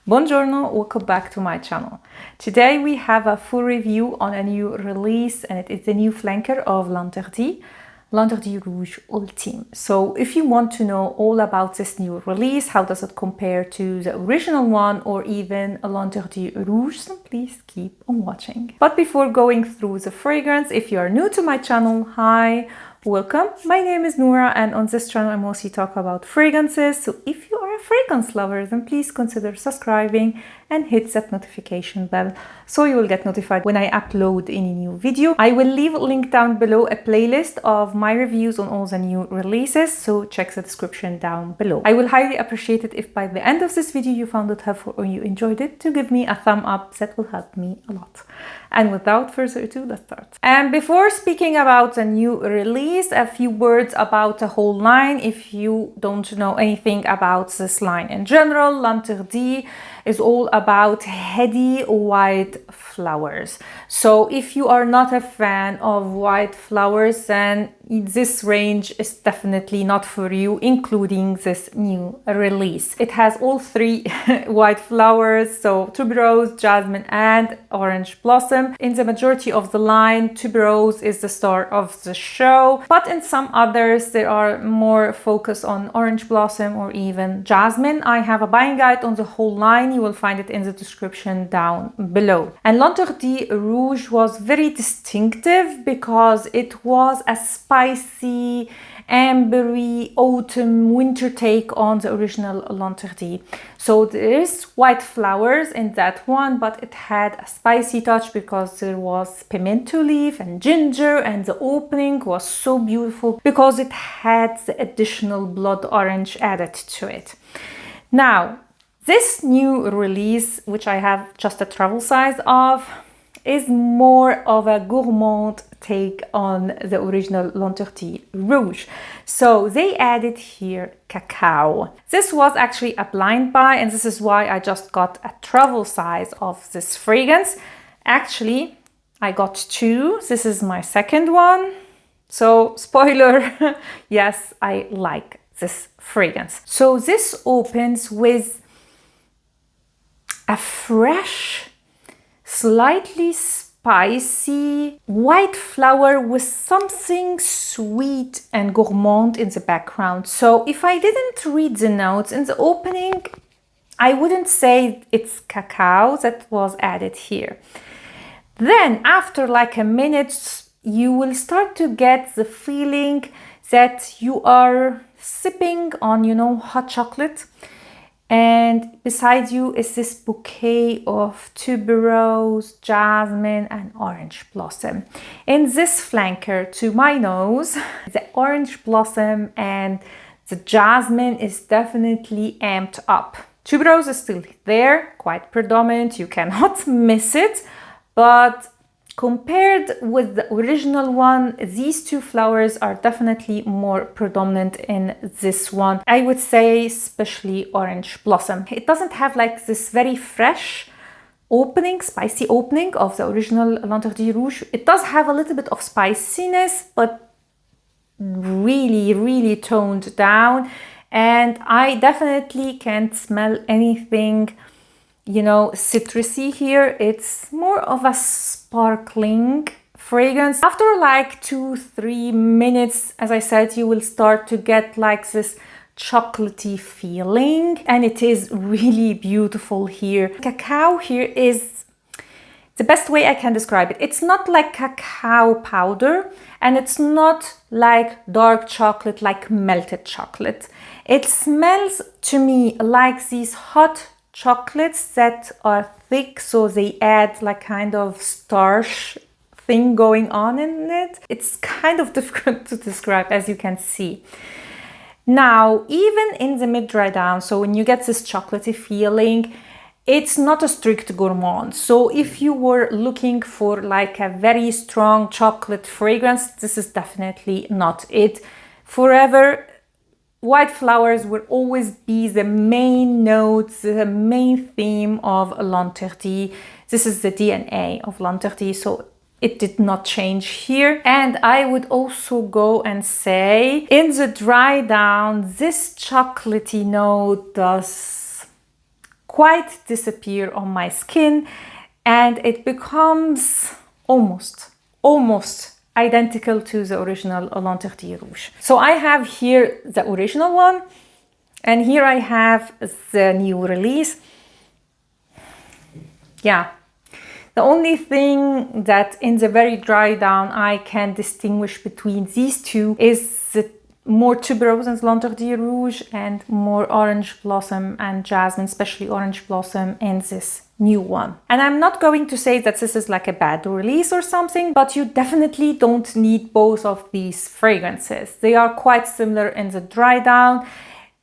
Buongiorno, welcome back to my channel. Today we have a full review on a new release, and it is the new flanker of L'Interdit Rouge Ultime. So if you want to know all about this new release, how does it compare to the original one or even L'Interdit Rouge, then please keep on watching. But before going through the fragrance, if you are new to my channel, hi, welcome. My name is Noura, and on this channel I mostly talk about fragrances. So if you are a fragrance lover, then please consider subscribing and hit that notification bell so you will get notified when I upload any new video. I will leave a link down below, a playlist of my reviews on all the new releases, so check the description down below. I will highly appreciate it if by the end of this video you found it helpful or you enjoyed it, to give me a thumb up. That will help me a lot. And without further ado, let's start. And before speaking about the new release, a few words about the whole line. If you don't know anything about this line in general, L'Interdit is all about heady white flowers. So if you are not a fan of white flowers, then this range is definitely not for you, including this new release. It has all three white flowers, so tuberose, jasmine and orange blossom. In the majority of the line, tuberose is the star of the show, but in some others there are more focus on orange blossom or even jasmine. I have a buying guide on the whole line. You will find it in the description down below. And L'Interdit Rouge was very distinctive because it was a spicy, ambery, autumn, winter take on the original L'Interdit. So there is white flowers in that one, but it had a spicy touch because there was pimento leaf and ginger, and the opening was so beautiful because it had the additional blood orange added to it. Now, this new release, which I have just a travel size of, is more of a gourmand take on the original L'Interdit Rouge. So they added here cacao. This was actually a blind buy, and this is why I just got a travel size of this fragrance. Actually, I got two. This is my second one. So, spoiler, yes, I like this fragrance. So this opens with a fresh, slightly spicy white flower with something sweet and gourmand in the background. So if I didn't read the notes in the opening, I wouldn't say it's cacao that was added here. Then after like a minute, you will start to get the feeling that you are sipping on, hot chocolate. And beside you is this bouquet of tuberose, jasmine and orange blossom. In this flanker, to my nose, the orange blossom and the jasmine is definitely amped up. Tuberose is still there, quite predominant, you cannot miss it, but compared with the original one, these two flowers are definitely more predominant in this one. I would say especially orange blossom. It doesn't have like this very fresh opening, spicy opening of the original L'Interdit Rouge. It does have a little bit of spiciness, but really, really toned down. And I definitely can't smell anything citrusy here. It's more of a sparkling fragrance. After like 2-3 minutes, as I said, you will start to get like this chocolatey feeling, and it is really beautiful here. Cacao here is the best way I can describe it. It's not like cacao powder, and it's not like dark chocolate, like melted chocolate. It smells to me like these hot chocolates that are thick, so they add like kind of starch thing going on in it. It's kind of difficult to describe, as you can see. Now, even in the mid-dry down, so when you get this chocolatey feeling, it's not a strict gourmand. So if you were looking for like a very strong chocolate fragrance, this is definitely not it. Forever, white flowers will always be the main notes, the main theme of L'Interdit. This is the DNA of L'Interdit, so it did not change here. And I would also go and say, in the dry down, this chocolatey note does quite disappear on my skin, and it becomes almost identical to the original L'Interdit Rouge. So I have here the original one, and here I have the new release. Yeah, the only thing that in the very dry down I can distinguish between these two is the more tuberose in L'Interdit Rouge and more orange blossom and jasmine, especially orange blossom in this new one. And I'm not going to say that this is like a bad release or something, but you definitely don't need both of these fragrances. They are quite similar in the dry down.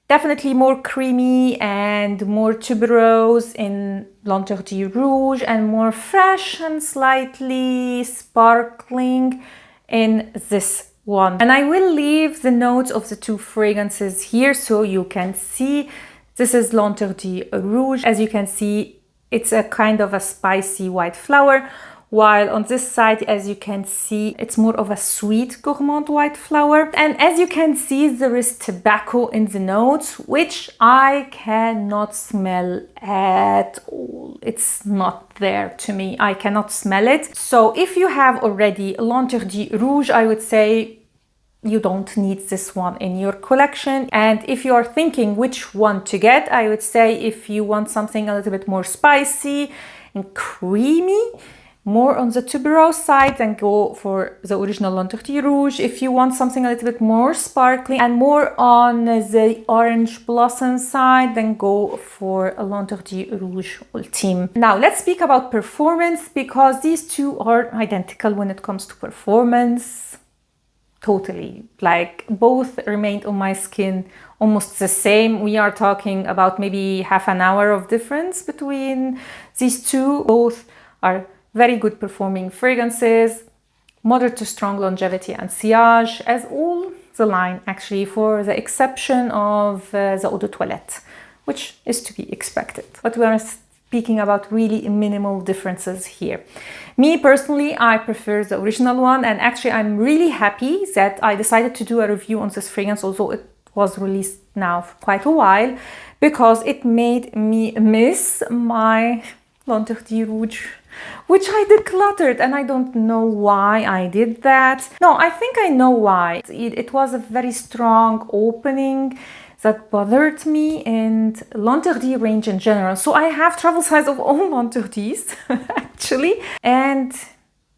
Definitely more creamy and more tuberose in L'Interdit Rouge, and more fresh and slightly sparkling in this one. And I will leave the notes of the two fragrances here so you can see. This is L'Interdit Rouge. As you can see, it's a kind of a spicy white flower, while on this side, as you can see, it's more of a sweet gourmand white flower. And as you can see, there is tobacco in the notes, which I cannot smell at all. It's not there to me. I cannot smell it. So if you have already L'Interdit Rouge, I would say you don't need this one in your collection. And if you are thinking which one to get, I would say if you want something a little bit more spicy and creamy, more on the tuberose side, then go for the original L'Interdit Rouge. If you want something a little bit more sparkling and more on the orange blossom side, then go for L'Interdit Rouge Ultime. Now let's speak about performance, because these two are identical when it comes to performance. Totally, like both remained on my skin almost the same. We are talking about maybe half an hour of difference between these two. Both are very good performing fragrances, moderate to strong longevity and sillage, as all the line actually, for the exception of the eau de toilette, which is to be expected. But we are speaking about really minimal differences here. Me personally, I prefer the original one, and actually I'm really happy that I decided to do a review on this fragrance, although it was released now for quite a while, because it made me miss my L'Interdit Rouge, which I decluttered, and I don't know why I did that. No, I think I know why. It was a very strong opening that bothered me, and L'Interdit range in general. So I have travel size of all L'Interdits actually. And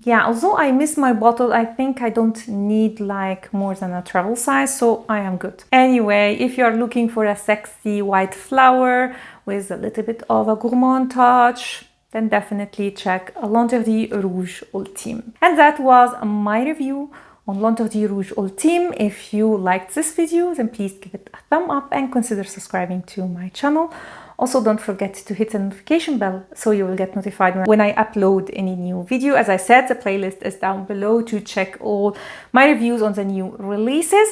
yeah, although I miss my bottle, I think I don't need like more than a travel size, so I am good. Anyway, if you are looking for a sexy white flower with a little bit of a gourmand touch, then definitely check L'Interdit Rouge Ultime. And that was my review on L'Interdit Rouge Ultime. If you liked this video, then please give it a thumb up and consider subscribing to my channel. Also, don't forget to hit the notification bell so you will get notified when I upload any new video. As I said, the playlist is down below to check all my reviews on the new releases.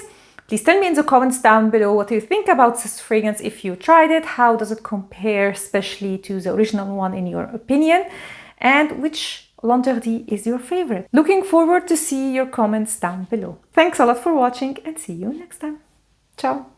Please tell me in the comments down below what you think about this fragrance if you tried it. How does it compare, especially to the original one in your opinion? And which L'Interdit is your favorite? Looking forward to see your comments down below. Thanks a lot for watching, and see you next time. Ciao!